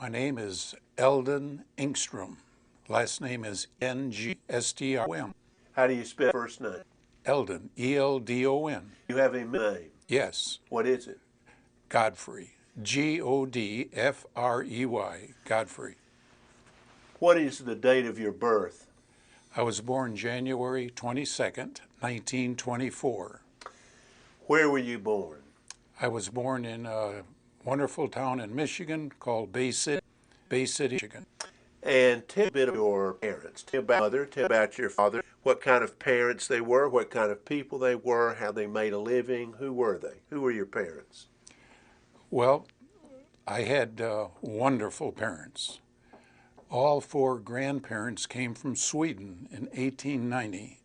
My name is Eldon Engstrom. Last name is Ngstrom. How do you spell first name? Eldon, Eldon. You have a middle name. Yes, What is it? Godfrey, Godfrey, Godfrey. What is the date of your birth? I was born January 22nd, 1924. Where were you born? I was born in a wonderful town in Michigan called Bay City, Michigan. And tell a bit of your parents. Tell about your mother, tell about your father, what kind of parents they were, what kind of people they were, how they made a living. Who were they? Who were your parents? Well, I had wonderful parents. All four grandparents came from Sweden in 1890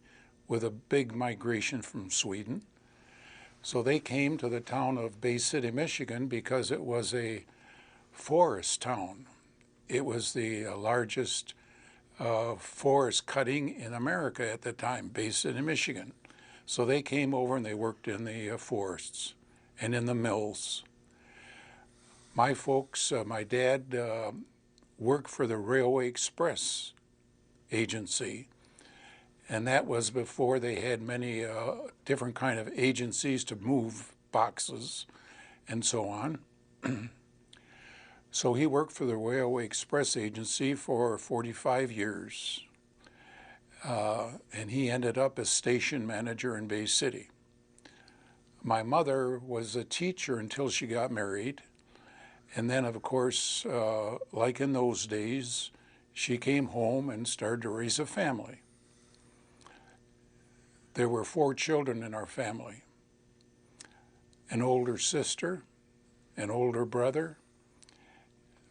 with a big migration from Sweden. So they came to the town of Bay City, Michigan because it was a forest town. It was the largest forest cutting in America at the time, Bay City, Michigan. So they came over and they worked in the forests and in the mills. My folks, my dad worked for the Railway Express agency, and that was before they had many different kind of agencies to move boxes and so on. So he worked for the Railway Express agency for 45 years, and he ended up as station manager in Bay City. My mother was a teacher until she got married, and then, of course, like in those days, she came home and started to raise a family. There were 4 children in our family: an older sister, an older brother,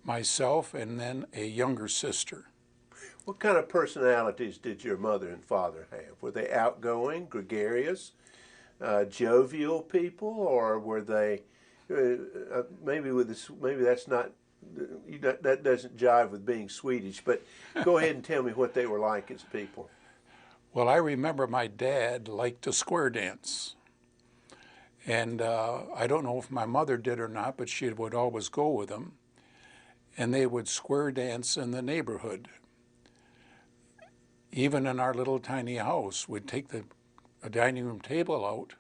myself, and then a younger sister. What kind of personalities did your mother and father have? Were they outgoing, gregarious, jovial people, or were they maybe that's not that doesn't jive with being Swedish? But go ahead and tell me what they were like as people. Well, I remember my dad liked to square dance. And I don't know if my mother did or not, but she would always go with him. And they would square dance in the neighborhood. Even in our little tiny house, we'd take the dining room table out,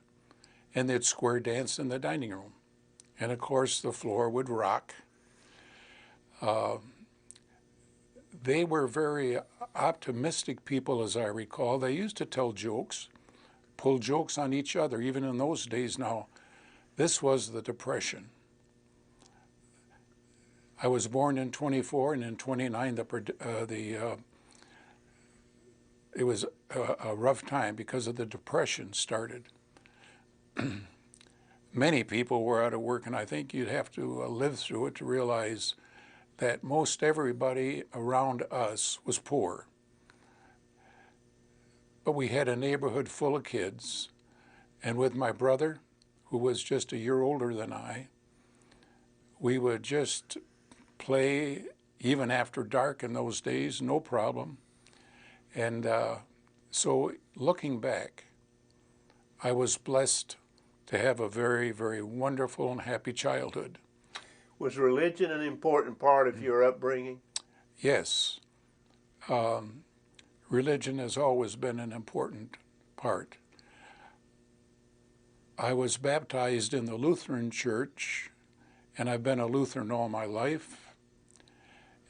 and they'd square dance in the dining room. And of course, the floor would rock. They were very optimistic people, as I recall. They used to tell jokes, pull jokes on each other, even in those days. Now, this was the Depression. I was born in 24, and in 29, it was a rough time because of the Depression started. Many people were out of work, and I think you'd have to live through it to realize that most everybody around us was poor. But we had a neighborhood full of kids, and with my brother, who was just a year older than I, we would just play even after dark in those days, no problem. And so looking back, I was blessed to have a very, very wonderful and happy childhood. Was religion an important part of your upbringing? Yes. Religion has always been an important part. I was baptized in the Lutheran Church, and I've been a Lutheran all my life.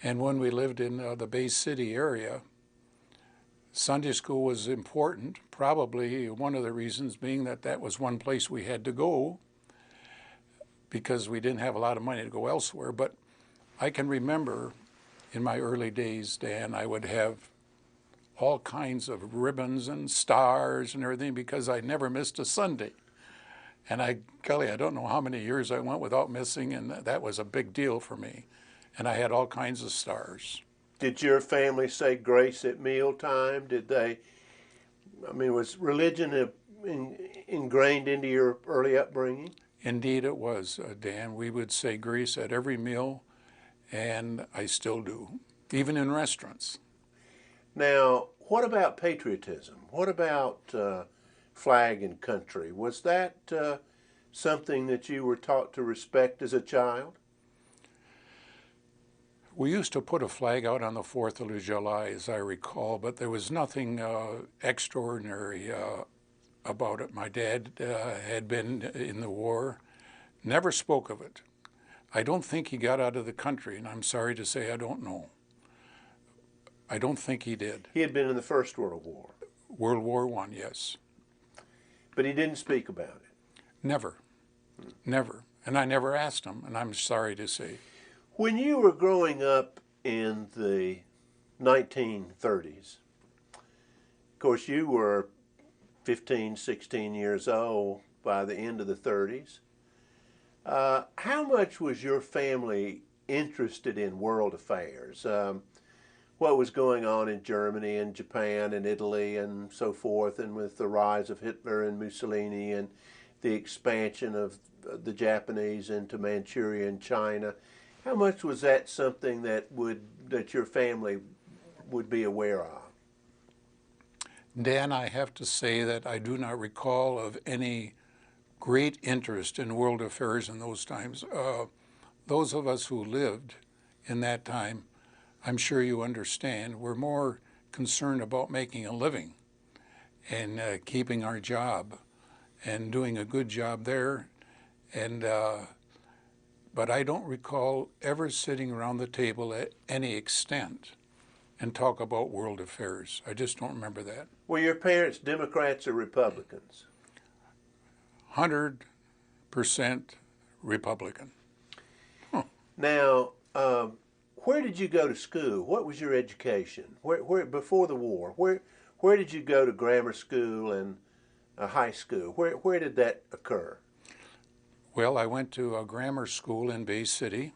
And when we lived in the Bay City area, Sunday school was important, probably one of the reasons being that that was one place we had to go because we didn't have a lot of money to go elsewhere. But I can remember in my early days, Dan, I would have all kinds of ribbons and stars and everything because I never missed a Sunday. And golly, I don't know how many years I went without missing, and that was a big deal for me. And I had all kinds of stars. Did your family say grace at mealtime? Was religion ingrained into your early upbringing? Indeed it was, Dan. We would say grace at every meal, and I still do, even in restaurants. Now, what about patriotism? What about flag and country? Was that something that you were taught to respect as a child? We used to put a flag out on the 4th of July, as I recall, but there was nothing extraordinary about it. My dad had been in the war, never spoke of it. I don't think he got out of the country, and I'm sorry to say I don't know. I don't think he did. He had been in the First World War. World War I, yes. But he didn't speak about it. Never. Never. And I never asked him, and I'm sorry to say. When you were growing up in the 1930s, of course you were 15, 16 years old by the end of the 30s. How much was your family interested in world affairs? What was going on in Germany and Japan and Italy and so forth, and with the rise of Hitler and Mussolini and the expansion of the Japanese into Manchuria and China? How much was that something that your family would be aware of? Dan, I have to say that I do not recall of any great interest in world affairs in those times. Those of us who lived in that time, I'm sure you understand, were more concerned about making a living and keeping our job and doing a good job there. And but I don't recall ever sitting around the table at any extent and talk about world affairs. I just don't remember that. Were your parents Democrats or Republicans? 100% Republican. Huh. Now, where did you go to school? What was your education? Where before the war? Where did you go to grammar school and high school? Where did that occur? Well, I went to a grammar school in Bay City,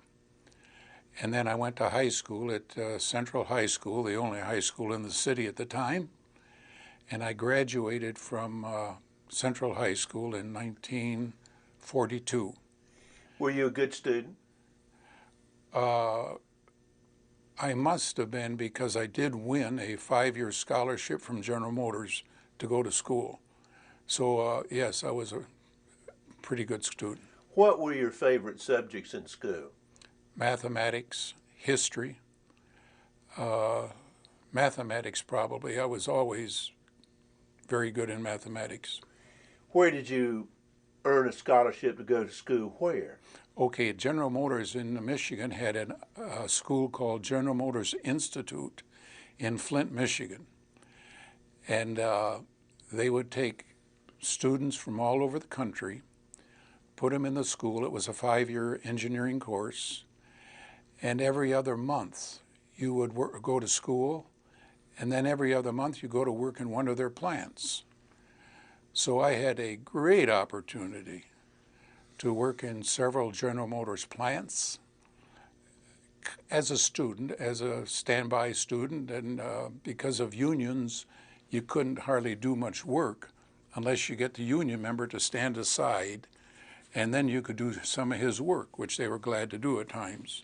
and then I went to high school at Central High School, the only high school in the city at the time, and I graduated from Central High School in 1942. Were you a good student? I must have been, because I did win a 5-year scholarship from General Motors to go to school. So yes, I was a pretty good student. What were your favorite subjects in school? Mathematics, history. Mathematics probably. I was always very good in mathematics. Where did you earn a scholarship to go to school? Where? Okay, General Motors in Michigan had a school called General Motors Institute in Flint, Michigan. And they would take students from all over the country, put them in the school. It was a 5-year engineering course. And every other month you would go to school, and then every other month you go to work in one of their plants. So I had a great opportunity to work in several General Motors plants as a student, as a standby student, and because of unions, you couldn't hardly do much work unless you get the union member to stand aside, and then you could do some of his work, which they were glad to do at times.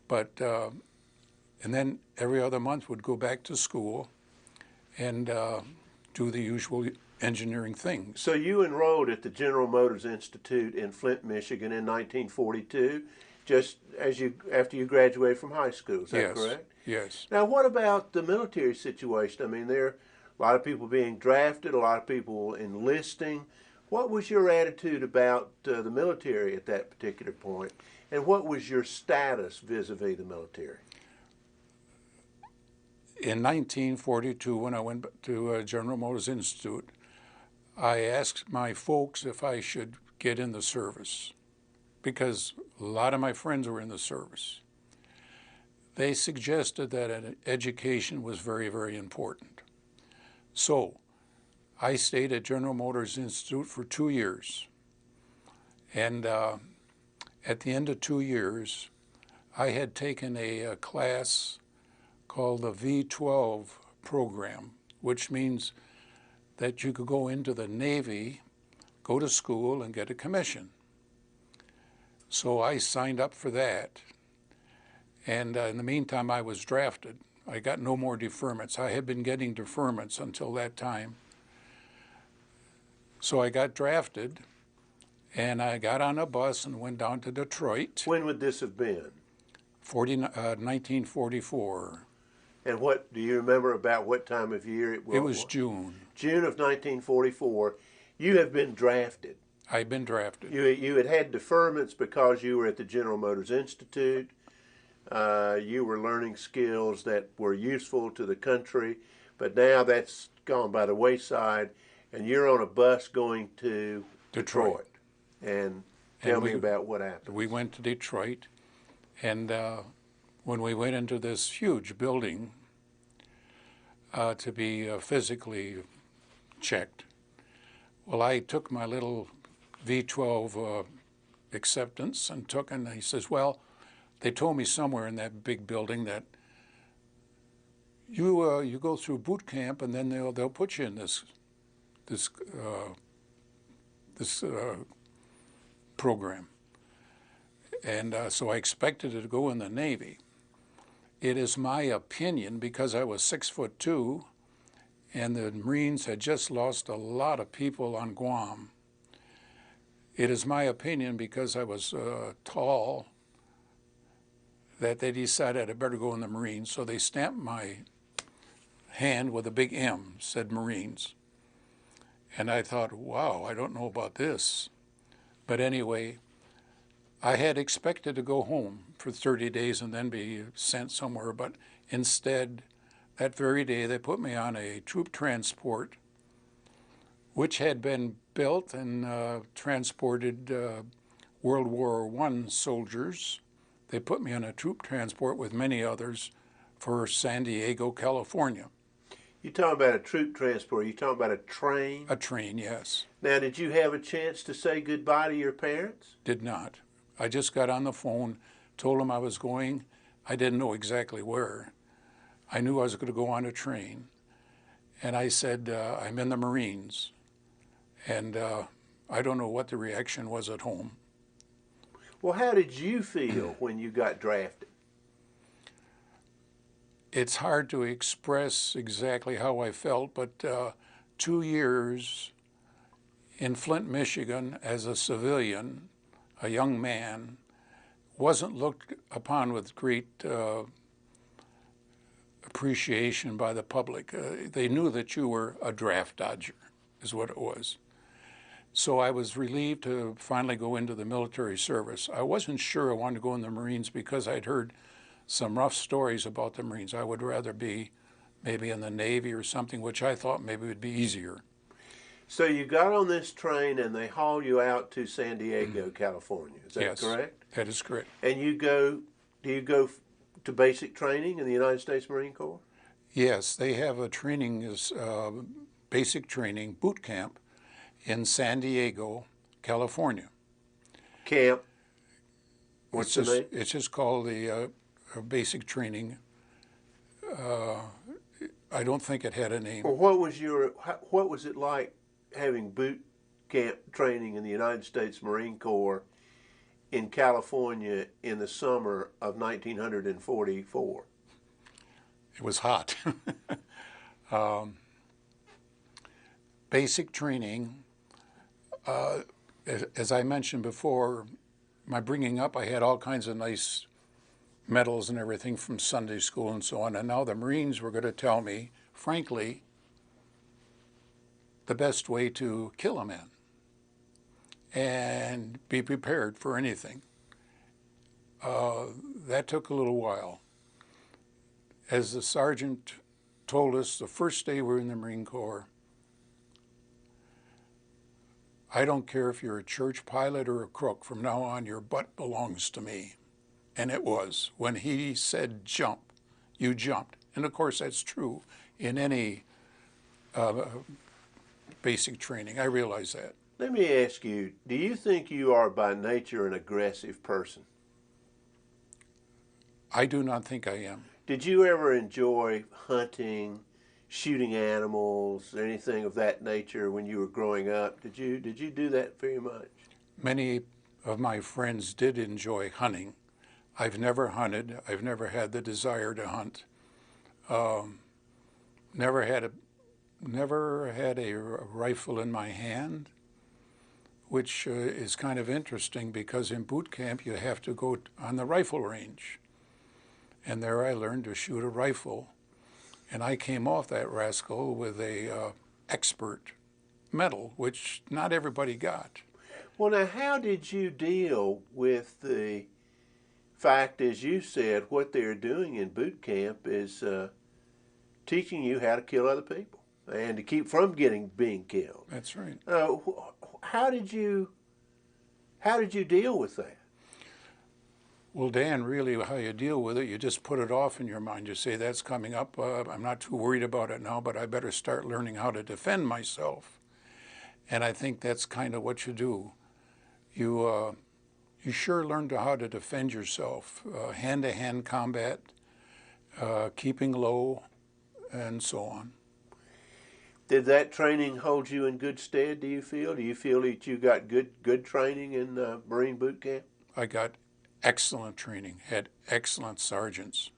But, and then every other month would go back to school and do the usual engineering things. So you enrolled at the General Motors Institute in Flint, Michigan in 1942, just after you graduated from high school, is that correct? Yes. Now, what about the military situation? I mean, there are a lot of people being drafted, a lot of people enlisting. What was your attitude about the military at that particular point, and what was your status vis-a-vis the military? In 1942, when I went to General Motors Institute, I asked my folks if I should get in the service, because a lot of my friends were in the service. They suggested that an education was very, very important. So I stayed at General Motors Institute for 2 years. And at the end of 2 years, I had taken a class called the V12 program, which means that you could go into the Navy, go to school, and get a commission. So I signed up for that. And in the meantime, I was drafted. I got no more deferments. I had been getting deferments until that time. So I got drafted, and I got on a bus and went down to Detroit. When would this have been? 1944. And what do you remember about what time of year it was? It was June. June of 1944. You have been drafted. I'd been drafted. You had deferments because you were at the General Motors Institute. You were learning skills that were useful to the country, but now that's gone by the wayside, and you're on a bus going to Detroit. And tell me about what happened. We went to Detroit, and when we went into this huge building to be physically checked, well, I took my little V12 acceptance and he says, well, they told me somewhere in that big building that you go through boot camp and then they'll put you in this program. And so I expected to go in the Navy. It is my opinion, because I was 6'2", and the Marines had just lost a lot of people on Guam. It is my opinion, because I was tall, that they decided I better go in the Marines. So they stamped my hand with a big M, said Marines. And I thought, wow, I don't know about this. But anyway, I had expected to go home for 30 days and then be sent somewhere, but instead, that very day, they put me on a troop transport, which had been built and transported World War I soldiers. They put me on a troop transport with many others for San Diego, California. You talking about a troop transport? You talking about a train? A train, yes. Now, did you have a chance to say goodbye to your parents? Did not. I just got on the phone, told them I was going. I didn't know exactly where. I knew I was going to go on a train. And I said, I'm in the Marines. And I don't know what the reaction was at home. Well, how did you feel when you got drafted? It's hard to express exactly how I felt, but 2 years in Flint, Michigan, as a civilian, a young man, wasn't looked upon with great appreciation by the public. They knew that you were a draft dodger, is what it was. So I was relieved to finally go into the military service. I wasn't sure I wanted to go in the Marines because I'd heard some rough stories about the Marines. I would rather be maybe in the Navy or something, which I thought maybe would be easier. So you got on this train and they haul you out to San Diego, California. Is that Yes, correct? That is correct. And do you go to basic training in the United States Marine Corps? Yes, they have a training, basic training, boot camp in San Diego, California. Camp? What's the name? It's just called the basic training. I don't think it had a name. Well, what was it like having boot camp training in the United States Marine Corps in California in the summer of 1944? It was hot. Basic training, as I mentioned before, my bringing up, I had all kinds of nice medals and everything from Sunday school and so on, and now the Marines were going to tell me, frankly, the best way to kill a man and be prepared for anything. That took a little while. As the sergeant told us the first day we were in the Marine Corps, I don't care if you're a church pilot or a crook, from now on your butt belongs to me. And it was. When he said jump, you jumped. And of course that's true in any basic training. I realize that. Let me ask you, do you think you are by nature an aggressive person? I do not think I am. Did you ever enjoy hunting, shooting animals, anything of that nature when you were growing up? Did you do that very much? Many of my friends did enjoy hunting. I've never hunted. I've never had the desire to hunt. Never had a rifle in my hand, which is kind of interesting because in boot camp you have to go on the rifle range. And there I learned to shoot a rifle. And I came off that rascal with a expert medal, which not everybody got. Well, now, how did you deal with the fact, as you said, what they're doing in boot camp is teaching you how to kill other people and to keep from being killed? That's right. How did you deal with that? Well, Dan, really how you deal with it, you just put it off in your mind. You say, that's coming up. I'm not too worried about it now, but I better start learning how to defend myself. And I think that's kind of what you do. You sure learn how to defend yourself, hand-to-hand combat, keeping low, and so on. Did that training hold you in good stead, do you feel? Do you feel that you got good training in Marine boot camp? I got excellent training, had excellent sergeants.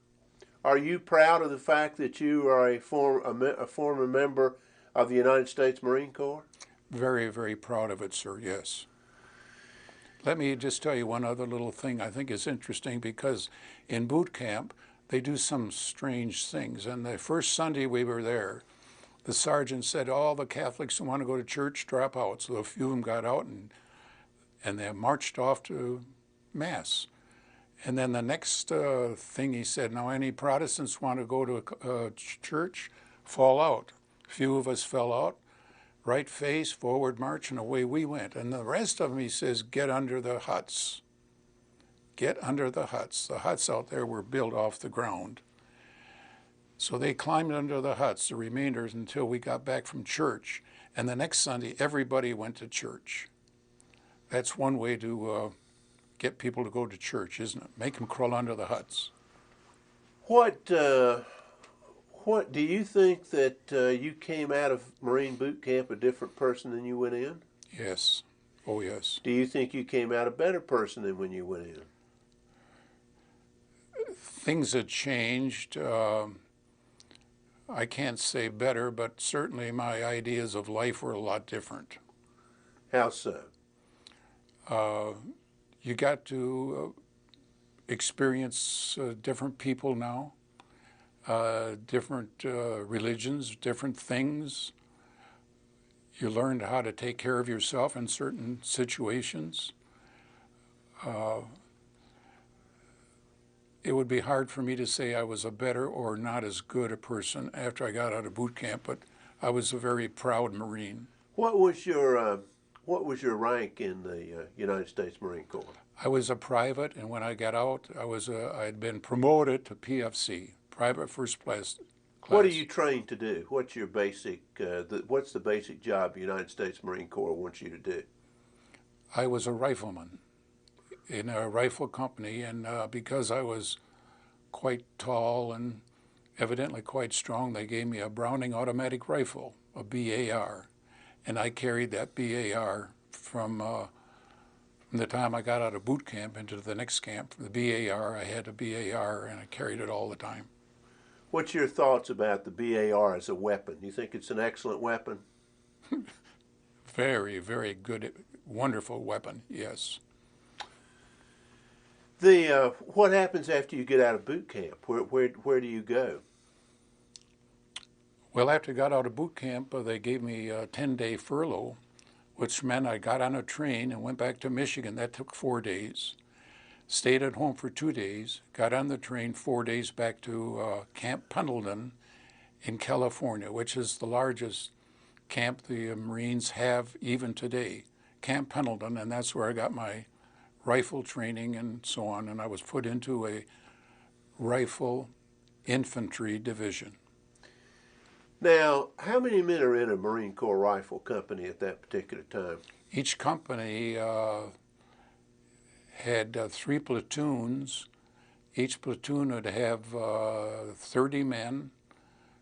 Are you proud of the fact that you are a former member of the United States Marine Corps? Very, very proud of it, sir, yes. Let me just tell you one other little thing I think is interesting, because in boot camp, they do some strange things. And the first Sunday we were there, the sergeant said, all the Catholics who want to go to church, drop out. So a few of them got out and they marched off to Mass. And then the next thing he said, now any Protestants want to go to a church, fall out. A few of us fell out. Right face, forward march, and away we went. And the rest of them, he says, get under the huts. Get under the huts. The huts out there were built off the ground. So they climbed under the huts, the remainders, until we got back from church. And the next Sunday, everybody went to church. That's one way to get people to go to church, isn't it? Make them crawl under the huts. What do you think that you came out of Marine boot camp a different person than you went in? Yes. Oh, yes. Do you think you came out a better person than when you went in? Things had changed. I can't say better, but certainly my ideas of life were a lot different. How so? You got to experience different people now, different religions, different things. You learned how to take care of yourself in certain situations. It would be hard for me to say I was a better or not as good a person after I got out of boot camp, but I was a very proud Marine. What was your rank in the United States Marine Corps? I was a private, and when I got out, I had been promoted to PFC, private first class. What are you trained to do? What's your basic? What's the basic job the United States Marine Corps wants you to do? I was a rifleman in a rifle company, and because I was quite tall and evidently quite strong, they gave me a Browning automatic rifle, a BAR, and I carried that BAR from the time I got out of boot camp into the next camp. The BAR, I had a BAR, and I carried it all the time. What's your thoughts about the BAR as a weapon? You think it's an excellent weapon? Very, very good, wonderful weapon, yes. What happens after you get out of boot camp? Where do you go? Well, after I got out of boot camp, they gave me a 10-day furlough, which meant I got on a train and went back to Michigan. That took 4 days. Stayed at home for 2 days, got on the train 4 days back to Camp Pendleton in California, which is the largest camp the Marines have even today. Camp Pendleton, and that's where I got my rifle training and so on, and I was put into a rifle infantry division. Now, how many men are in a Marine Corps rifle company at that particular time? Each company had 3 platoons. Each platoon would have 30 men,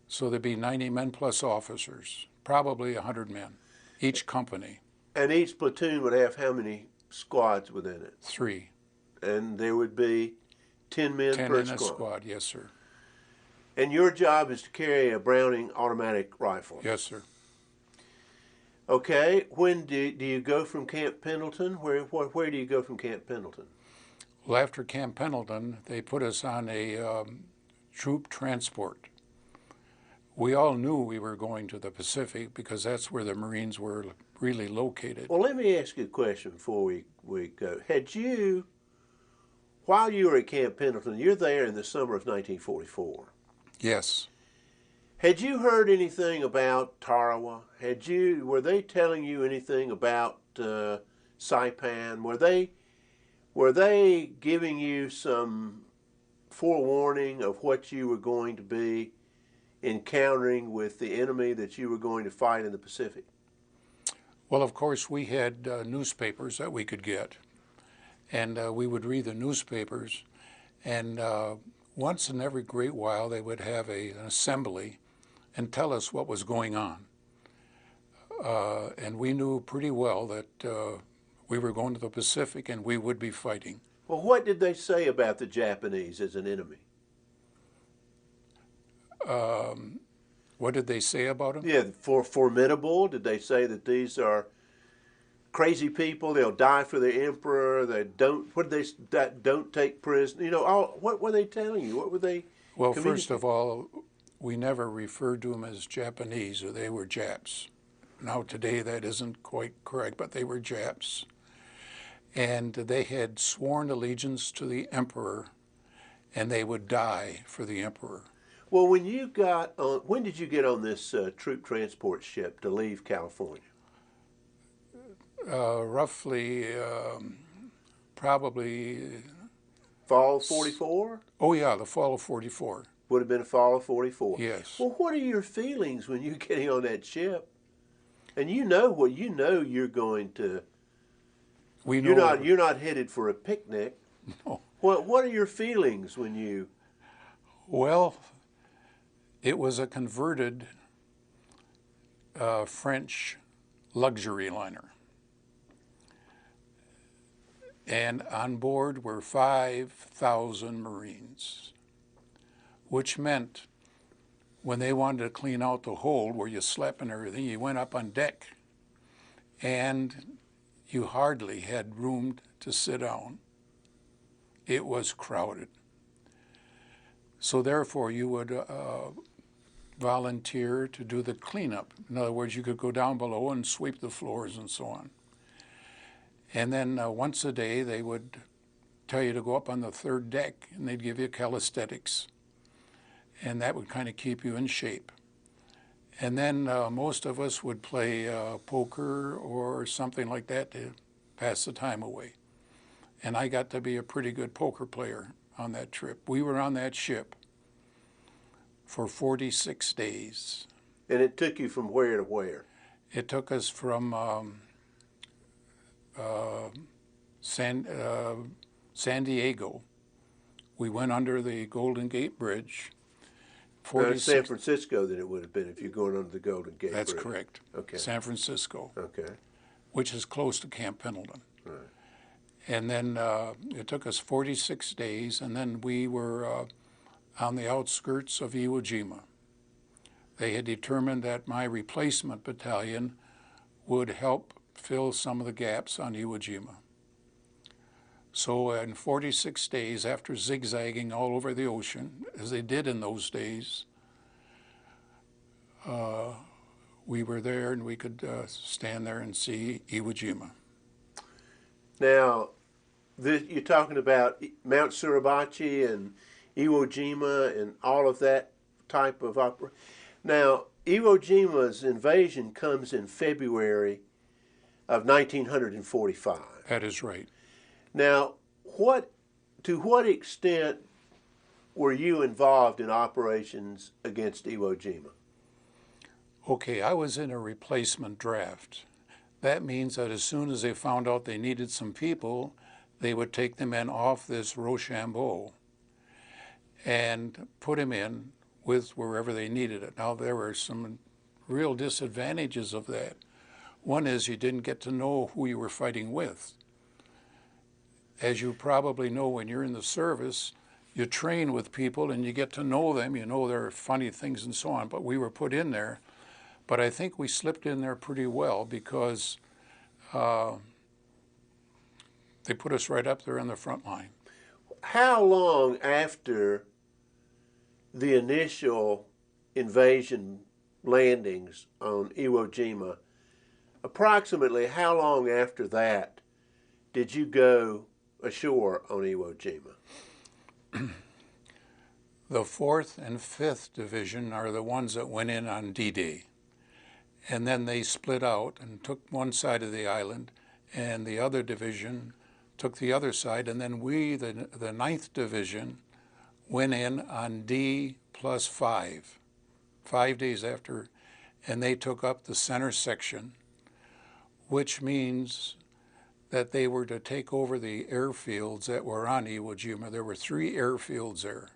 so there'd be 90 men plus officers, probably 100 men, each company. And each platoon would have how many squads within it? 3. And there would be 10 men 10 per in squad? a squad, yes, sir. And your job is to carry a Browning automatic rifle? Yes, sir. Okay. When do you go from Camp Pendleton? Where do you go from Camp Pendleton? Well, after Camp Pendleton, they put us on a troop transport. We all knew we were going to the Pacific because that's where the Marines were really located. Well, let me ask you a question before we go. Had you, while you were at Camp Pendleton, you're there in the summer of 1944. Yes. Had you heard anything about Tarawa? Were they telling you anything about Saipan? Were they giving you some forewarning of what you were going to be encountering with the enemy that you were going to fight in the Pacific? Well, of course, we had newspapers that we could get, and we would read the newspapers, and once in every great while they would have an assembly and tell us what was going on. And we knew pretty well that we were going to the Pacific and we would be fighting. Well, what did they say about the Japanese as an enemy? What did they say about them? Yeah, formidable. Did they say that these are crazy people? They'll die for the emperor. They don't. What did they don't take prisoners? You know, what were they telling you? What were they? Well, first of all, we never referred to them as Japanese, or they were Japs. Now today that isn't quite correct, but they were Japs. And they had sworn allegiance to the emperor, and they would die for the emperor. Well, when did you get on this troop transport ship to leave California? Roughly, probably... Fall of 44? Oh yeah, the fall of 44. Would have been a fall of 44. Yes. Well, what are your feelings when you're getting on that ship? And you know you're going to... We know you're not headed for a picnic. No. What are your feelings when you... Well, it was a converted French luxury liner. And on board were 5,000 Marines, which meant when they wanted to clean out the hold where you slept and everything, you went up on deck and you hardly had room to sit down. It was crowded. So therefore you would volunteer to do the cleanup. In other words, you could go down below and sweep the floors and so on. And then once a day they would tell you to go up on the third deck and they'd give you calisthenics. And that would kind of keep you in shape. And then most of us would play poker or something like that to pass the time away. And I got to be a pretty good poker player on that trip. We were on that ship for 46 days. And it took you from where to where? It took us from San Diego. We went under the Golden Gate Bridge. San Francisco, then it would have been if you're going under the Golden Gate That's Bridge. correct. Okay. San Francisco. Okay. Which is close to Camp Pendleton. Right. And then it took us 46 days, and then we were on the outskirts of Iwo Jima. They had determined that my replacement battalion would help fill some of the gaps on Iwo Jima. So in 46 days, after zigzagging all over the ocean, as they did in those days, we were there and we could stand there and see Iwo Jima. Now, you're talking about Mount Suribachi and Iwo Jima and all of that type of operation. Now, Iwo Jima's invasion comes in February of 1945. That is right. Now, to what extent were you involved in operations against Iwo Jima? Okay, I was in a replacement draft. That means that as soon as they found out they needed some people, they would take the men off this Rochambeau and put them in with wherever they needed it. Now, there were some real disadvantages of that. One is you didn't get to know who you were fighting with. As you probably know when you're in the service, you train with people and you get to know them, you know their funny things and so on, but we were put in there. But I think we slipped in there pretty well because they put us right up there in the front line. how long after the initial invasion landings on Iwo Jima, approximately how long after that did you go ashore on Iwo Jima? The 4th and 5th Division are the ones that went in on D-Day. And then they split out and took one side of the island, and the other division took the other side. And then we, the 9th Division, went in on D+5, 5 days after, and they took up the center section, which means that they were to take over the airfields that were on Iwo Jima. There were 3 airfields there.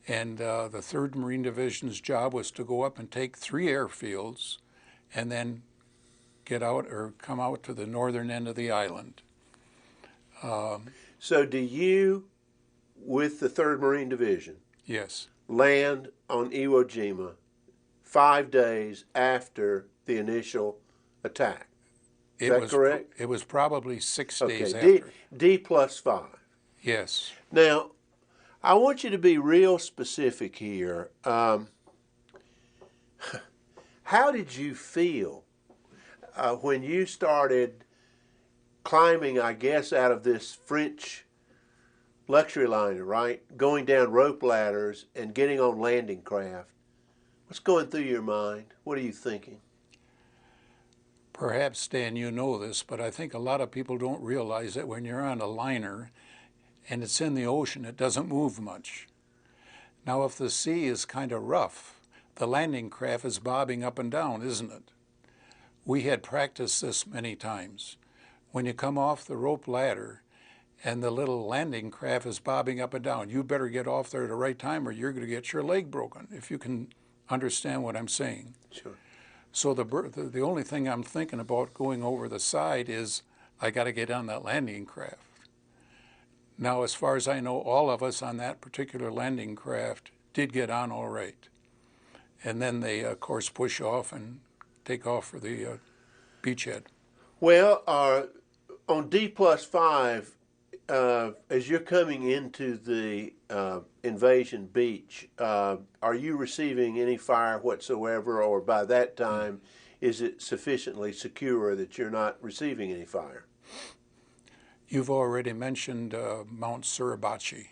And the 3rd Marine Division's job was to go up and take 3 airfields and then get out or come out to the northern end of the island. So do you, with the 3rd Marine Division, Yes. land on Iwo Jima 5 days after the initial attack? Is that correct? It was probably 6 days Okay, after. D+5. Yes. Now, I want you to be real specific here. How did you feel when you started climbing, I guess, out of this French luxury liner, right? Going down rope ladders and getting on landing craft. What's going through your mind? What are you thinking? Perhaps, Stan, you know this, but I think a lot of people don't realize that when you're on a liner and it's in the ocean, it doesn't move much. Now, if the sea is kind of rough, the landing craft is bobbing up and down, isn't it? We had practiced this many times. When you come off the rope ladder and the little landing craft is bobbing up and down, you better get off there at the right time or you're going to get your leg broken, if you can understand what I'm saying. Sure. So the only thing I'm thinking about going over the side is I got to get on that landing craft. Now, as far as I know, all of us on that particular landing craft did get on all right. And then they, of course, push off and take off for the beachhead. Well, on D+5, as you're coming into the invasion beach, are you receiving any fire whatsoever, or by that time, is it sufficiently secure that you're not receiving any fire? You've already mentioned Mount Suribachi.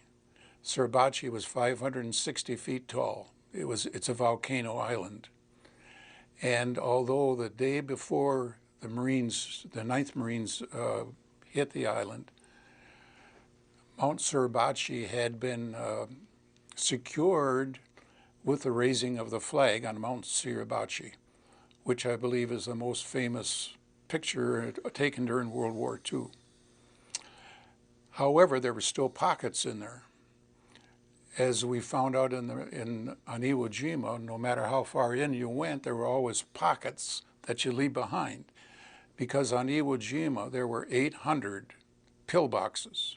Suribachi was 560 feet tall. It's a volcano island. And although the day before the 9th Marines hit the island, Mount Suribachi had been secured with the raising of the flag on Mount Suribachi, which I believe is the most famous picture taken during World War II. However, there were still pockets in there. As we found out on Iwo Jima, no matter how far in you went, there were always pockets that you leave behind. Because on Iwo Jima, there were 800 pillboxes.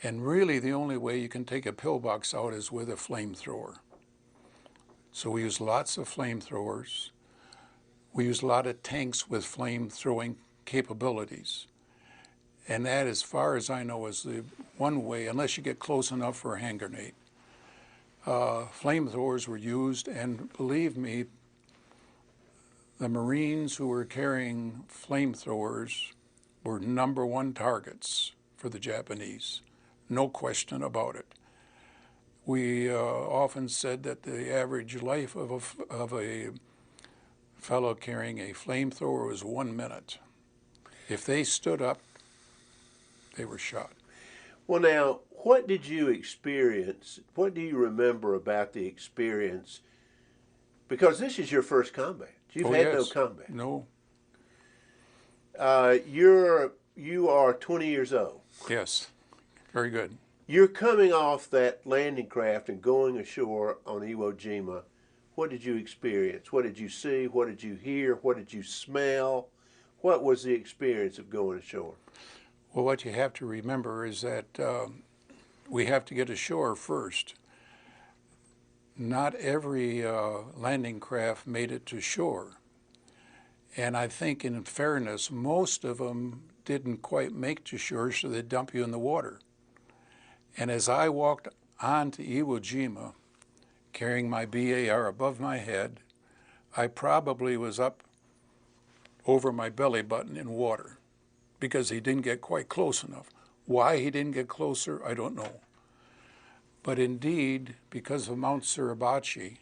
And really, the only way you can take a pillbox out is with a flamethrower. So we used lots of flamethrowers. We used a lot of tanks with flame-throwing capabilities. And that, as far as I know, is the one way, unless you get close enough for a hand grenade. Flamethrowers were used, and believe me, the Marines who were carrying flamethrowers were #1 targets for the Japanese. No question about it. We often said that the average life of a fellow carrying a flamethrower was 1 minute. If they stood up, they were shot. Well, now, what did you experience? What do you remember about the experience? Because this is your first combat. You've had no combat. No. You are 20 years old. Yes. Very good. You're coming off that landing craft and going ashore on Iwo Jima. What did you experience? What did you see? What did you hear? What did you smell? What was the experience of going ashore? Well, what you have to remember is that we have to get ashore first. Not every landing craft made it to shore. And I think, in fairness, most of them didn't quite make to shore, so they dump you in the water. And as I walked on to Iwo Jima, carrying my BAR above my head, I probably was up over my belly button in water because he didn't get quite close enough. Why he didn't get closer, I don't know. But indeed, because of Mount Suribachi,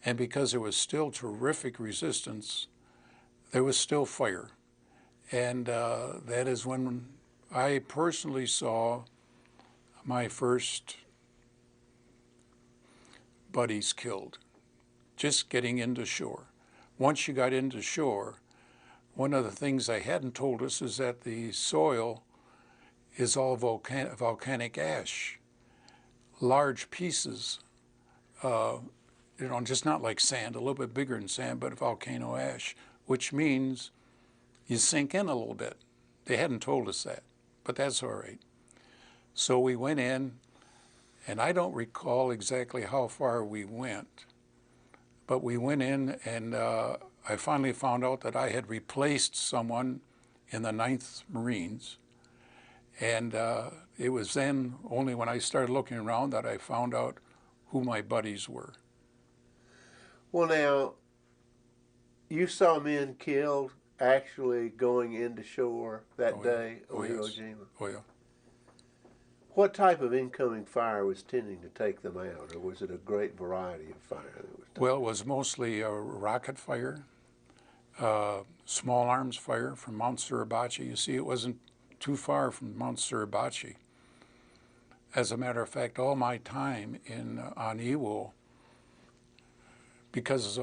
and because there was still terrific resistance, there was still fire. And that is when I personally saw my first buddies killed, just getting into shore. Once you got into shore, one of the things they hadn't told us is that the soil is all volcanic ash, large pieces, just not like sand, a little bit bigger than sand, but volcano ash, which means you sink in a little bit. They hadn't told us that, but that's all right. So we went in, and I don't recall exactly how far we went, but we went in, and I finally found out that I had replaced someone in the 9th Marines. And it was then, only when I started looking around, that I found out who my buddies were. Well, now, you saw men killed actually going into shore that day on Iwo Jima? Oh, yeah. What type of incoming fire was tending to take them out, or was it a great variety of fire that was taken? Well, it was mostly a rocket fire, small arms fire from Mount Suribachi. You see, it wasn't too far from Mount Suribachi. As a matter of fact, all my time on Iwo, because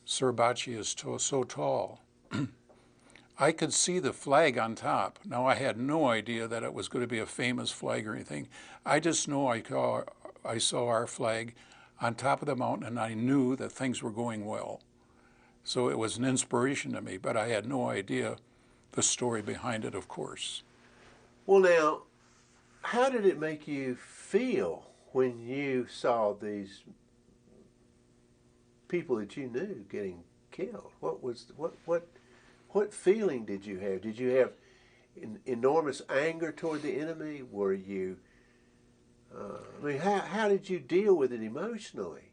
Suribachi is so tall, I could see the flag on top. Now, I had no idea that it was going to be a famous flag or anything. I just know I saw our flag on top of the mountain, and I knew that things were going well. So it was an inspiration to me, but I had no idea the story behind it, of course. Well, now, how did it make you feel when you saw these people that you knew getting killed? What feeling did you have? Did you have enormous anger toward the enemy? Were you, how did you deal with it emotionally?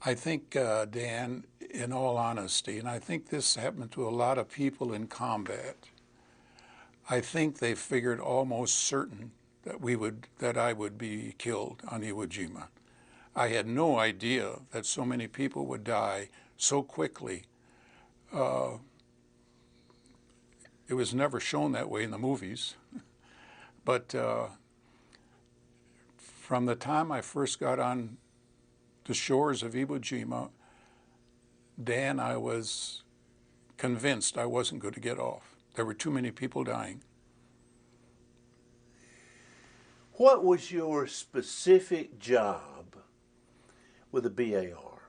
I think, Dan, in all honesty, and I think this happened to a lot of people in combat, I think they figured almost certain that I would be killed on Iwo Jima. I had no idea that so many people would die so quickly. It was never shown that way in the movies. But from the time I first got on the shores of Iwo Jima, Dan, I was convinced I wasn't going to get off. There were too many people dying. What was your specific job with the BAR?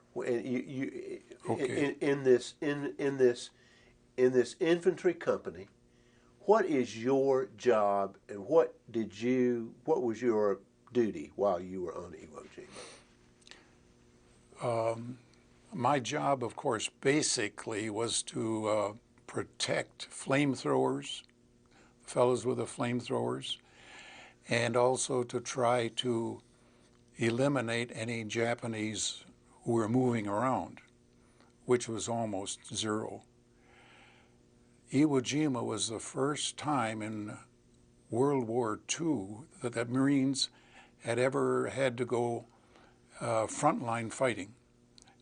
Okay. In this infantry company, what is your job, and what was your duty while you were on Iwo Jima? My job, of course, basically was to protect flamethrowers, fellows with the flamethrowers, and also to try to eliminate any Japanese who were moving around, which was almost zero. Iwo Jima was the first time in World War II that the Marines had ever had to go frontline fighting.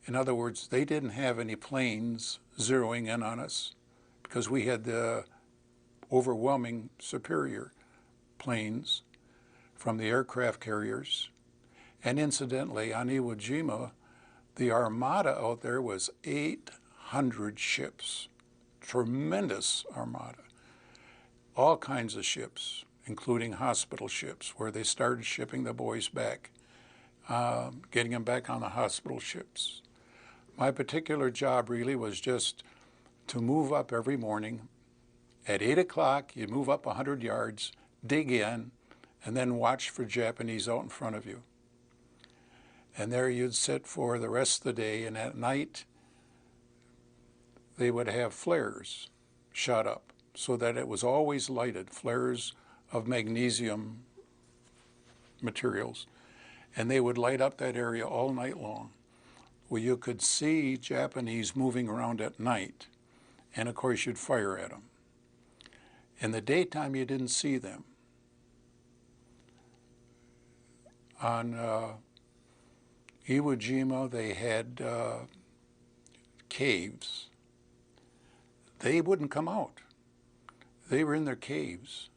In other words, they didn't have any planes zeroing in on us because we had the overwhelming superior planes from the aircraft carriers. And incidentally, on Iwo Jima, the armada out there was 800 ships, tremendous armada, all kinds of ships, including hospital ships, where they started shipping the boys back, getting them back on the hospital ships. My particular job really was just to move up every morning. At 8 o'clock, you move up 100 yards, dig in, and then watch for Japanese out in front of you. And there you'd sit for the rest of the day, and at night they would have flares shot up so that it was always lighted, flares of magnesium materials, and they would light up that area all night long. Well, you could see Japanese moving around at night, and of course you'd fire at them. In the daytime, you didn't see them. On Iwo Jima, they had caves. They wouldn't come out. They were in their caves.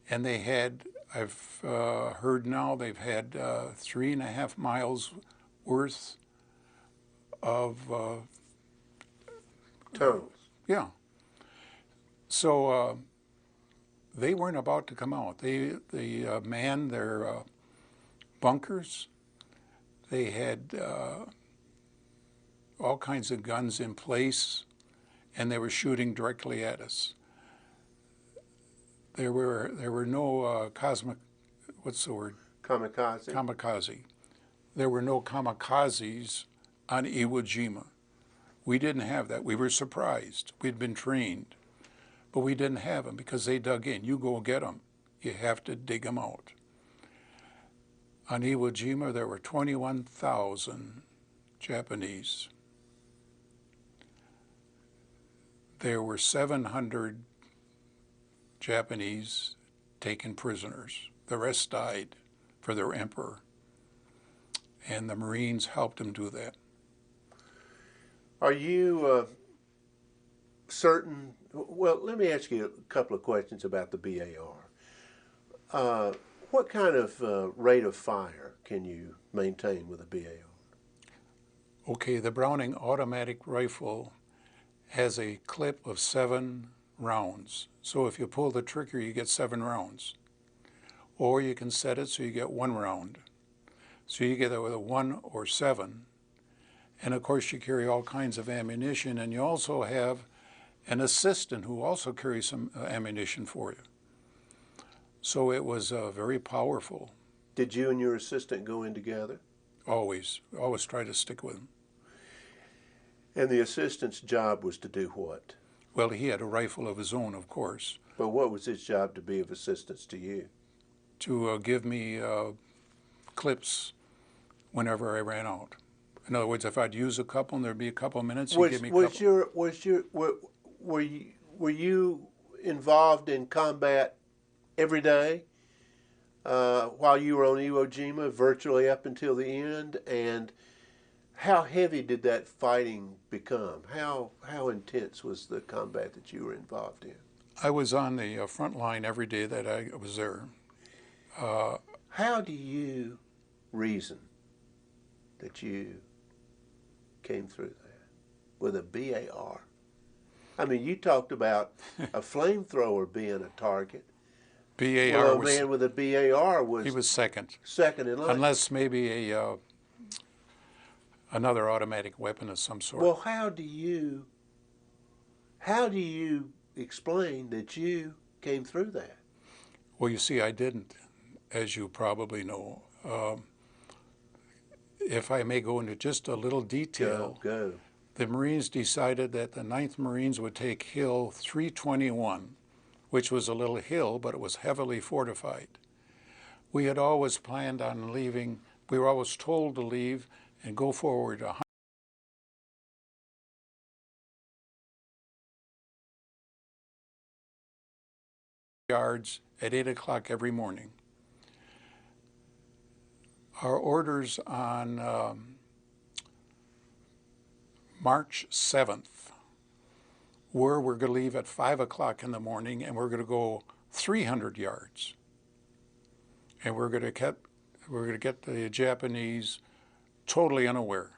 And they had, I've heard now, they've had 3.5 miles worth of tunnels. Yeah. So they weren't about to come out. They manned their bunkers. They had all kinds of guns in place, and they were shooting directly at us. There were no what's the word? Kamikaze. Kamikaze. There were no kamikazes on Iwo Jima. We didn't have that. We were surprised. We'd been trained, but we didn't have them because they dug in. You go get them. You have to dig them out. On Iwo Jima, there were 21,000 Japanese. There were 700 Japanese taken prisoners. The rest died for their emperor. And the Marines helped them do that. Are you certain? Well, let me ask you a couple of questions about the BAR. What kind of rate of fire can you maintain with a BAR? Okay, the Browning automatic rifle has a clip of 7 rounds. So if you pull the trigger, you get 7 rounds. Or you can set it so you get 1 round. So you get it with a 1 or 7. And of course you carry all kinds of ammunition, and you also have an assistant who also carries some ammunition for you. So it was very powerful. Did you and your assistant go in together? Always try to stick with him. And the assistant's job was to do what? Well, he had a rifle of his own, of course. But what was his job to be of assistance to you? To give me clips whenever I ran out. In other words, if I'd use a couple and there'd be a couple minutes, he'd give me a couple. Were you involved in combat every day while you were on Iwo Jima, virtually up until the end? And how heavy did that fighting become? How intense was the combat that you were involved in? I was on the front line every day that I was there. How do you reason that you came through that with a BAR? I mean, you talked about a flamethrower being a target. BAR well, a was, man with a BAR was... He was second. Second in line. Unless maybe another automatic weapon of some sort. Well, how do you explain that you came through that? Well, you see, I didn't, as you probably know. If I may go into just a little detail, Go. The Marines decided that the 9th Marines would take Hill 321, which was a little hill, but it was heavily fortified. We had always planned on leaving. We were always told to leave and go forward 100 yards at 8 o'clock every morning. Our orders on March 7th we're going to leave at 5 o'clock in the morning, and we're going to go 300 yards. And we're going to get the Japanese totally unaware.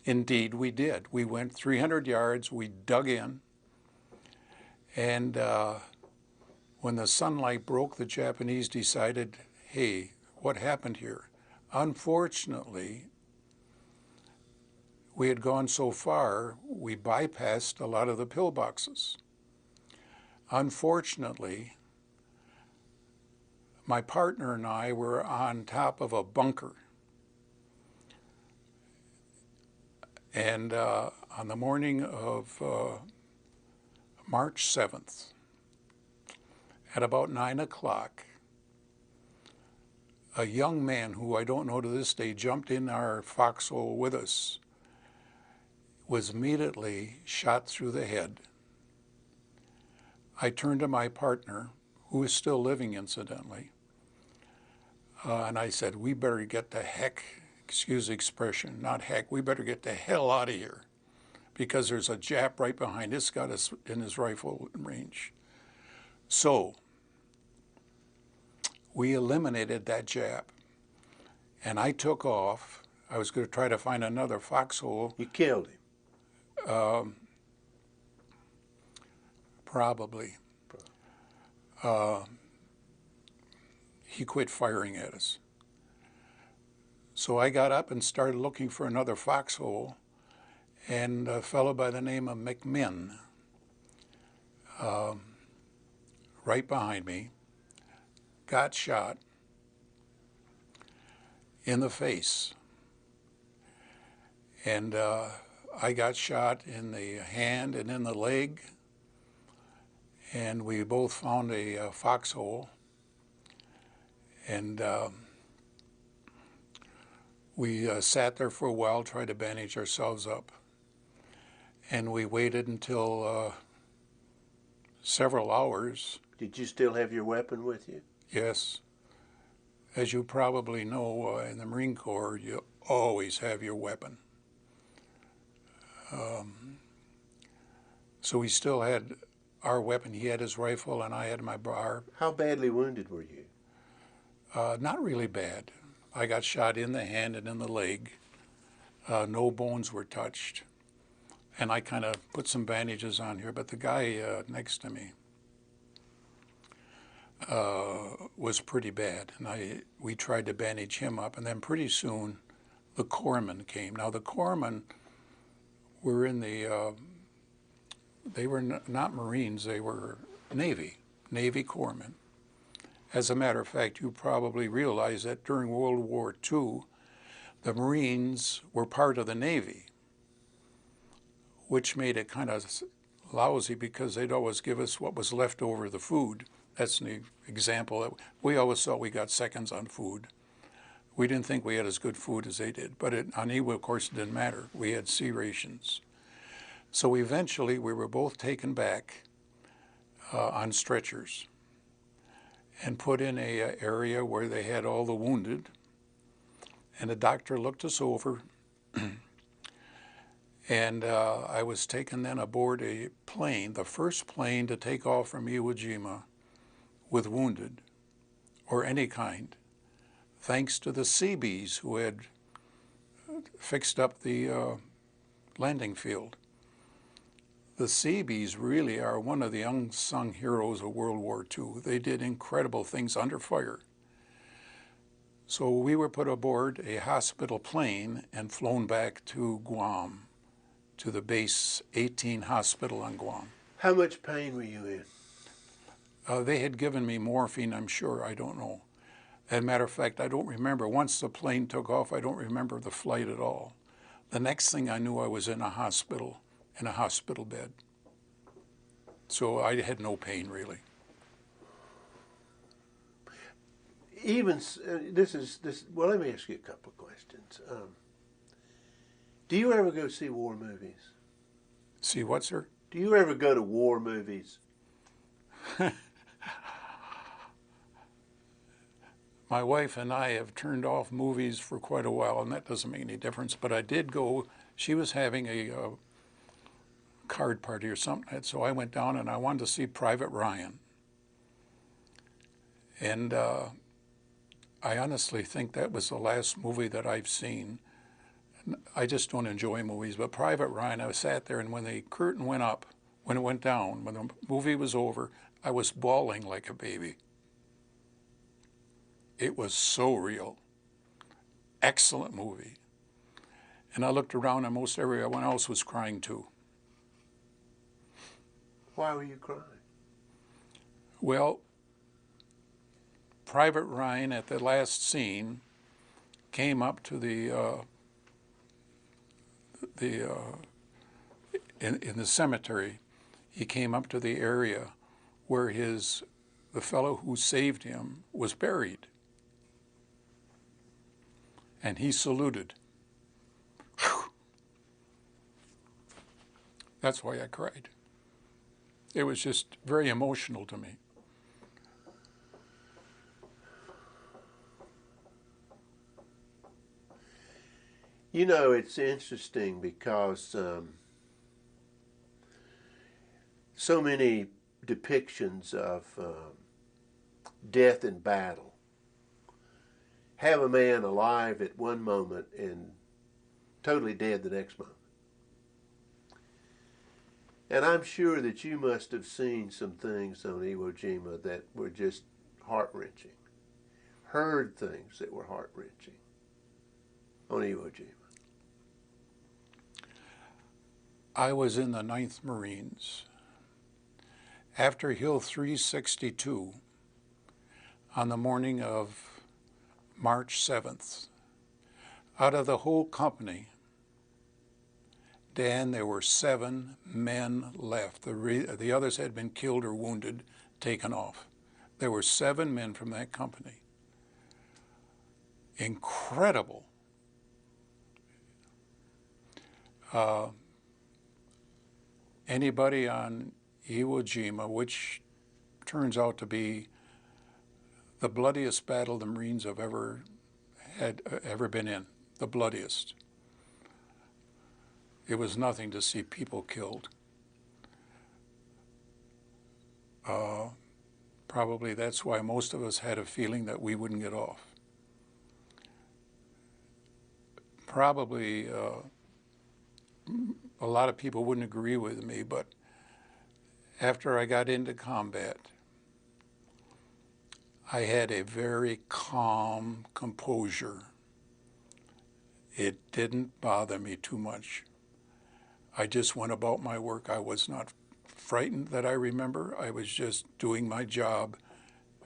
Indeed, we did. We went 300 yards, we dug in, and when the sunlight broke, the Japanese decided, hey, what happened here? Unfortunately, we had gone so far, we bypassed a lot of the pillboxes. Unfortunately, my partner and I were on top of a bunker. And on the morning of March 7th, At about 9 o'clock, a young man who I don't know to this day jumped in our foxhole with us, was immediately shot through the head. I turned to my partner, who is still living incidentally, and I said, we better get the heck, excuse the expression, not heck, we better get the hell out of here, because there's a Jap right behind us, got us in his rifle range. So we eliminated that Jap, and I took off. I was going to try to find another foxhole. You killed him? Probably. He quit firing at us. So I got up and started looking for another foxhole, and a fellow by the name of McMinn, right behind me, got shot in the face. And I got shot in the hand and in the leg, and we both found a foxhole, and we sat there for a while, tried to bandage ourselves up, and we waited until several hours. Did you still have your weapon with you? Yes. As you probably know, in the Marine Corps, you always have your weapon. So we still had our weapon. He had his rifle and I had my bar. How badly wounded were you? Not really bad. I got shot in the hand and in the leg. No bones were touched. And I kind of put some bandages on here, but the guy next to me was pretty bad. And we tried to bandage him up, and then pretty soon the corpsmen came. Now the corpsmen were in the, they were not Marines, they were Navy corpsmen. As a matter of fact, you probably realize that during World War II, the Marines were part of the Navy, which made it kind of lousy because they'd always give us what was left over the food. That's an example. We always thought we got seconds on food. We didn't think we had as good food as they did, but on Iwo, of course, it didn't matter. We had sea rations. So eventually, we were both taken back on stretchers and put in a area where they had all the wounded. And the doctor looked us over, and I was taken then aboard a plane, the first plane to take off from Iwo Jima with wounded, or any kind, thanks to the Seabees who had fixed up the landing field. The Seabees really are one of the unsung heroes of World War II. They did incredible things under fire. So we were put aboard a hospital plane and flown back to Guam, to the base 18 hospital on Guam. How much pain were you in? They had given me morphine, I'm sure, I don't know. As a matter of fact, I don't remember. Once the plane took off, I don't remember the flight at all. The next thing I knew, I was in a hospital bed. So I had no pain, really. Even, well, let me ask you a couple of questions. Do you ever go see war movies? See what, sir? Do you ever go to war movies? My wife and I have turned off movies for quite a while, and that doesn't make any difference. But I did go. She was having a card party or something, so I went down and I wanted to see Private Ryan. And I honestly think that was the last movie that I've seen. I just don't enjoy movies, but Private Ryan, I sat there, and when the curtain went up, when it went down, when the movie was over, I was bawling like a baby. It was so real. Excellent movie. And I looked around, and most everyone else was crying too. Why were you crying? Well, Private Ryan at the last scene came up to in the cemetery. He came up to the area where his the fellow who saved him was buried. And he saluted. Whew. That's why I cried. It was just very emotional to me. You know, it's interesting because so many depictions of death in battle have a man alive at one moment and totally dead the next moment. And I'm sure that you must have seen some things on Iwo Jima that were just heart-wrenching, heard things that were heart-wrenching on Iwo Jima. I was in the 9th Marines. After Hill 362, on the morning of March 7th, out of the whole company, Dan, there were 7 men left. The others had been killed or wounded, taken off. There were 7 men from that company. Incredible. Anybody on Iwo Jima, which turns out to be the bloodiest battle the Marines have ever been in, the bloodiest. It was nothing to see people killed. Probably that's why most of us had a feeling that we wouldn't get off. Probably a lot of people wouldn't agree with me, but after I got into combat, I had a very calm composure. It didn't bother me too much. I just went about my work. I was not frightened that I remember. I was just doing my job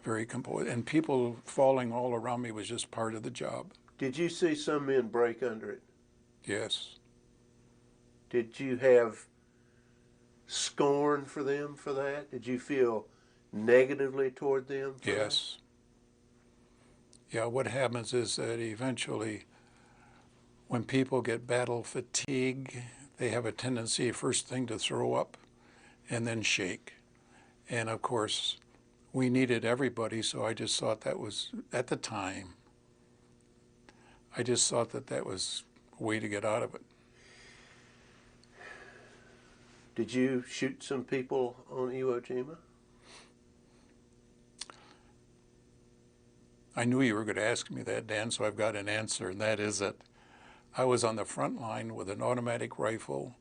very composed. And people falling all around me was just part of the job. Did you see some men break under it? Yes. Did you have scorn for them for that? Did you feel negatively toward them for Yes. Yeah, what happens is that eventually when people get battle fatigue, they have a tendency first thing to throw up and then shake. And of course, we needed everybody, so I just thought that was, at the time, I just thought that that was a way to get out of it. Did you shoot some people on Iwo Jima? I knew you were going to ask me that, Dan, so I've got an answer, and that is that I was on the front line with an automatic rifle.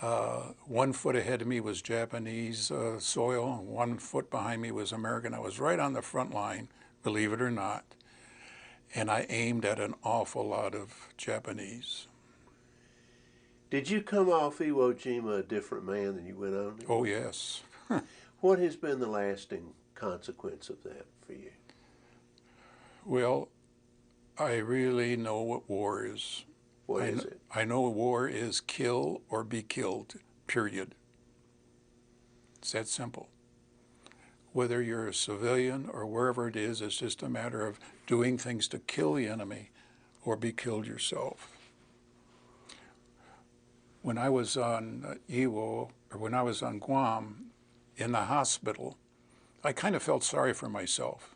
1 foot ahead of me was Japanese soil, and 1 foot behind me was American. I was right on the front line, believe it or not, and I aimed at an awful lot of Japanese. Did you come off Iwo Jima a different man than you went on? Oh, yes. What has been the lasting consequence of that for you? Well, I really know what war is. What is it? I know war is kill or be killed, period. It's that simple. Whether you're a civilian or wherever it is, it's just a matter of doing things to kill the enemy or be killed yourself. When I was on Iwo, or when I was on Guam, in the hospital, I kind of felt sorry for myself.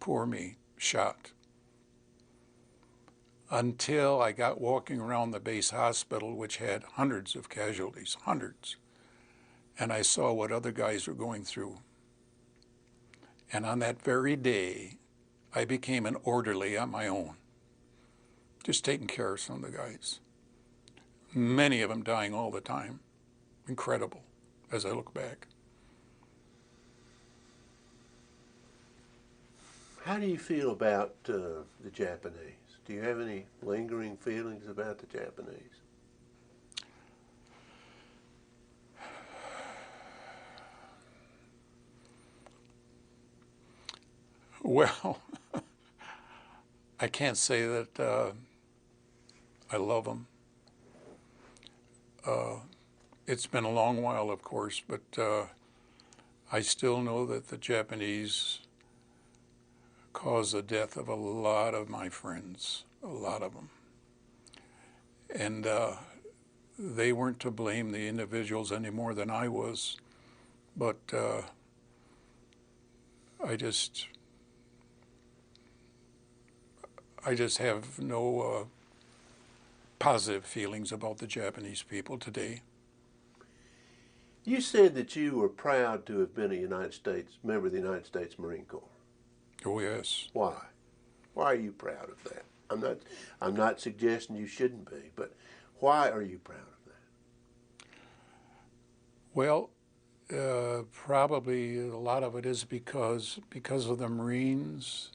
Poor me, shot. Until I got walking around the base hospital, which had hundreds of casualties, hundreds, and I saw what other guys were going through. And on that very day, I became an orderly on my own, just taking care of some of the guys. Many of them dying all the time. Incredible, as I look back. How do you feel about the Japanese? Do you have any lingering feelings about the Japanese? Well, I can't say that I love them. It's been a long while, of course, but I still know that the Japanese caused the death of a lot of my friends, a lot of them. And they weren't to blame, the individuals, any more than I was. But I just have no positive feelings about the Japanese people today. You said that you were proud to have been a member of the United States Marine Corps. Oh yes. Why? Why are you proud of that? I'm not suggesting you shouldn't be, but why are you proud of that? Well, probably a lot of it is because of the Marines.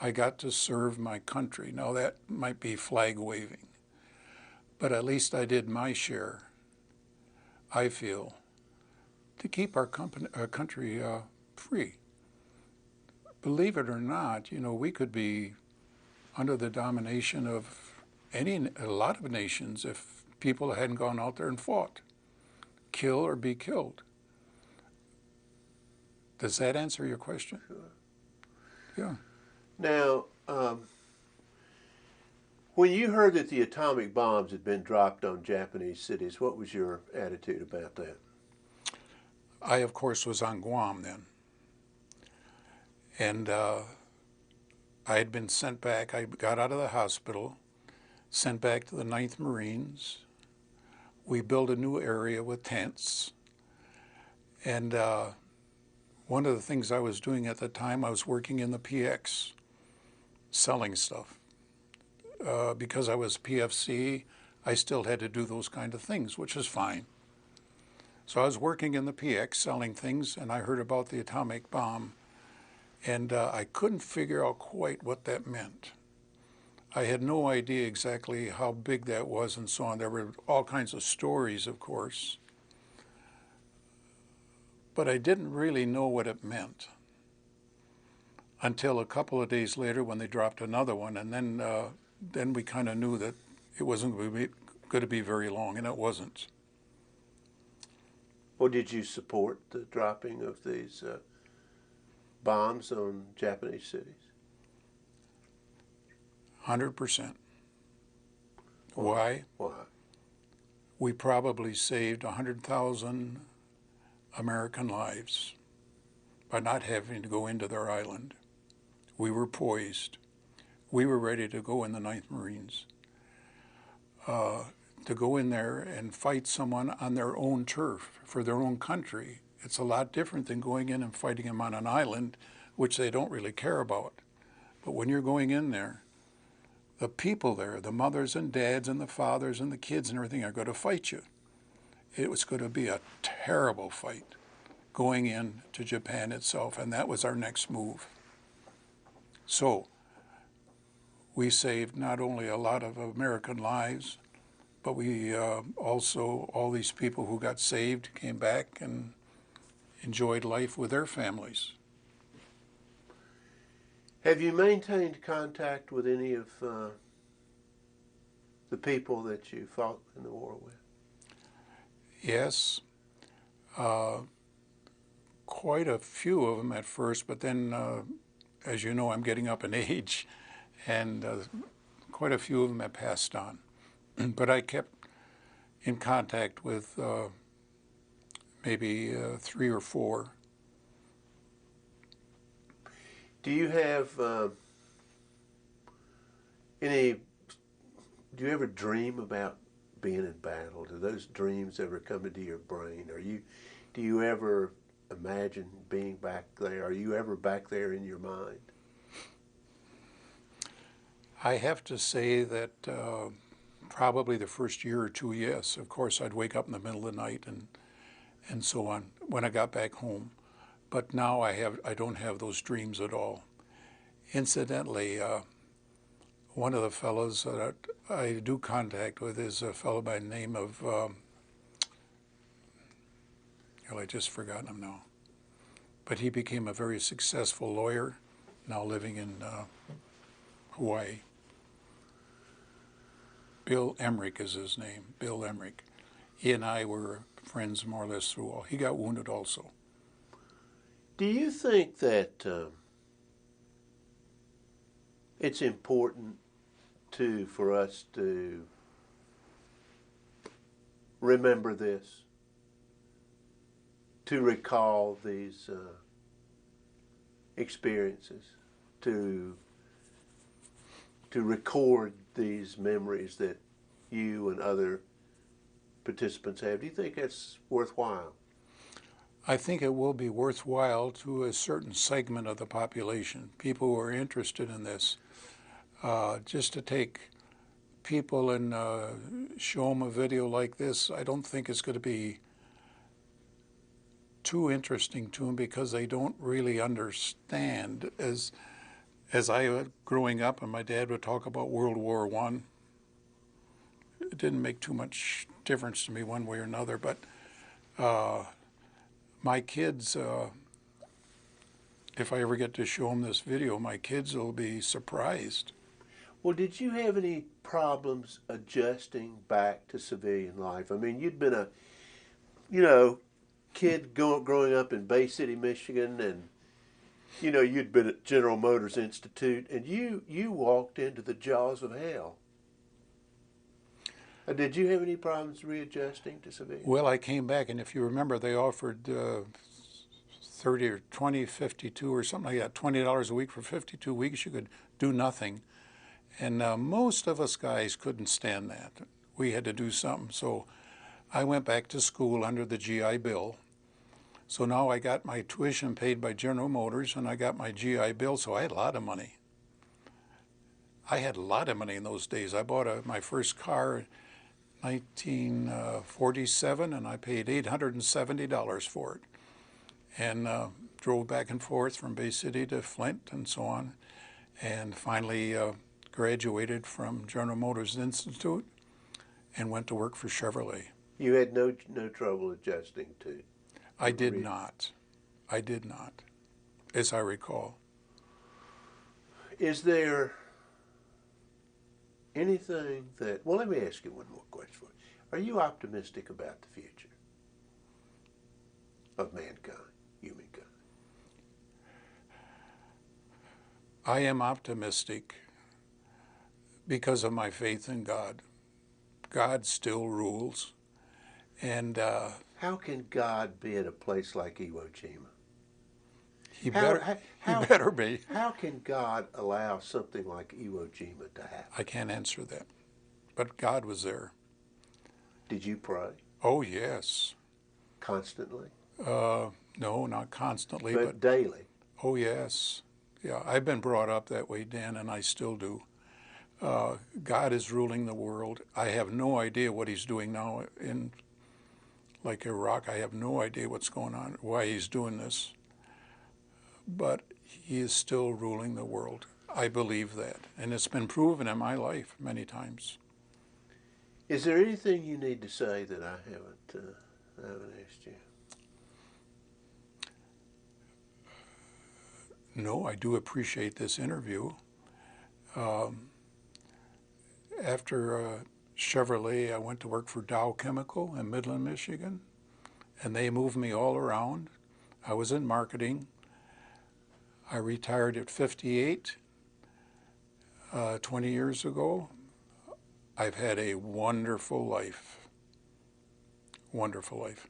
I got to serve my country. Now that might be flag waving, but at least I did my share, I feel, to keep our country free. Believe it or not, we could be under the domination of a lot of nations if people hadn't gone out there and fought, kill or be killed. Does that answer your question? Sure. Yeah. Now, when you heard that the atomic bombs had been dropped on Japanese cities, what was your attitude about that? I, of course, was on Guam then. And I had been sent back. I got out of the hospital, sent back to the 9th Marines. We built a new area with tents. And one of the things I was doing at the time, I was working in the PX, selling stuff. Because I was PFC, I still had to do those kind of things, which is fine. So I was working in the PX, selling things, and I heard about the atomic bomb. And I couldn't figure out quite what that meant. I had no idea exactly how big that was and so on. There were all kinds of stories, of course. But I didn't really know what it meant until a couple of days later when they dropped another one. And then we kind of knew that it wasn't going to be very long, and it wasn't. Well, did you support the dropping of these bombs on Japanese cities? 100%. Why? Why? We probably saved 100,000 American lives by not having to go into their island. We were poised. We were ready to go in the 9th Marines. To go in there and fight someone on their own turf for their own country. It's a lot different than going in and fighting them on an island, which they don't really care about. But when you're going in there, the people there, the mothers and dads and the fathers and the kids and everything are going to fight you. It was going to be a terrible fight going in to Japan itself, and that was our next move. So we saved not only a lot of American lives, but we also, all these people who got saved came back and enjoyed life with their families. Have you maintained contact with any of the people that you fought in the war with? Yes, quite a few of them at first, but then, as you know, I'm getting up in age, and quite a few of them have passed on. But I kept in contact with maybe 3 or 4. Do you have do you ever dream about being in battle? Do those dreams ever come into your brain? Do you ever imagine being back there? Are you ever back there in your mind? I have to say that probably the first year or 2, yes. Of course, I'd wake up in the middle of the night and so on when I got back home. But now I don't have those dreams at all. Incidentally, one of the fellows that I do contact with is a fellow by the name of, I just forgotten him now. But he became a very successful lawyer, now living in Hawaii. Bill Emmerich is his name, Bill Emmerich. He and I were friends more or less through all. He got wounded also. Do you think that it's important for us to remember this, to recall these experiences, to record these memories that you and other participants have? Do you think that's worthwhile? I think it will be worthwhile to a certain segment of the population, people who are interested in this. Just to take people and show them a video like this, I don't think it's going to be too interesting to them because they don't really understand. As I growing up, and my dad would talk about World War I, it didn't make too much difference to me one way or another, but my kids, if I ever get to show them this video, my kids will be surprised. Well, did you have any problems adjusting back to civilian life? I mean, you'd been a, kid growing up in Bay City, Michigan, and, you'd been at General Motors Institute, and you walked into the jaws of hell. Did you have any problems readjusting to civilian? Well, I came back, and if you remember, they offered 30 or 20, 52 or something like that, $20 a week for 52 weeks. You could do nothing. And most of us guys couldn't stand that. We had to do something. So I went back to school under the GI Bill. So now I got my tuition paid by General Motors, and I got my GI Bill, so I had a lot of money. I had a lot of money in those days. I bought my first car in 1947, and I paid $870 for it. And drove back and forth from Bay City to Flint and so on. And finally graduated from General Motors Institute and went to work for Chevrolet. You had no trouble adjusting to? I did not. I did not, as I recall. Is there anything that, well, let me ask you one more question. Are you optimistic about the future of mankind, humankind? I am optimistic because of my faith in God. God still rules. And how can God be at a place like Iwo Jima? He better be. How can God allow something like Iwo Jima to happen? I can't answer that. But God was there. Did you pray? Oh, yes. Constantly? No, not constantly. But daily? Oh, yes. Yeah, I've been brought up that way, Dan, and I still do. God is ruling the world. I have no idea what he's doing now in, like, Iraq. I have no idea what's going on, why he's doing this. But he is still ruling the world. I believe that. And it's been proven in my life many times. Is there anything you need to say that I haven't asked you? No, I do appreciate this interview. After Chevrolet, I went to work for Dow Chemical in Midland, Michigan, and they moved me all around. I was in marketing. I retired at 58, 20 years ago. I've had a wonderful life. Wonderful life.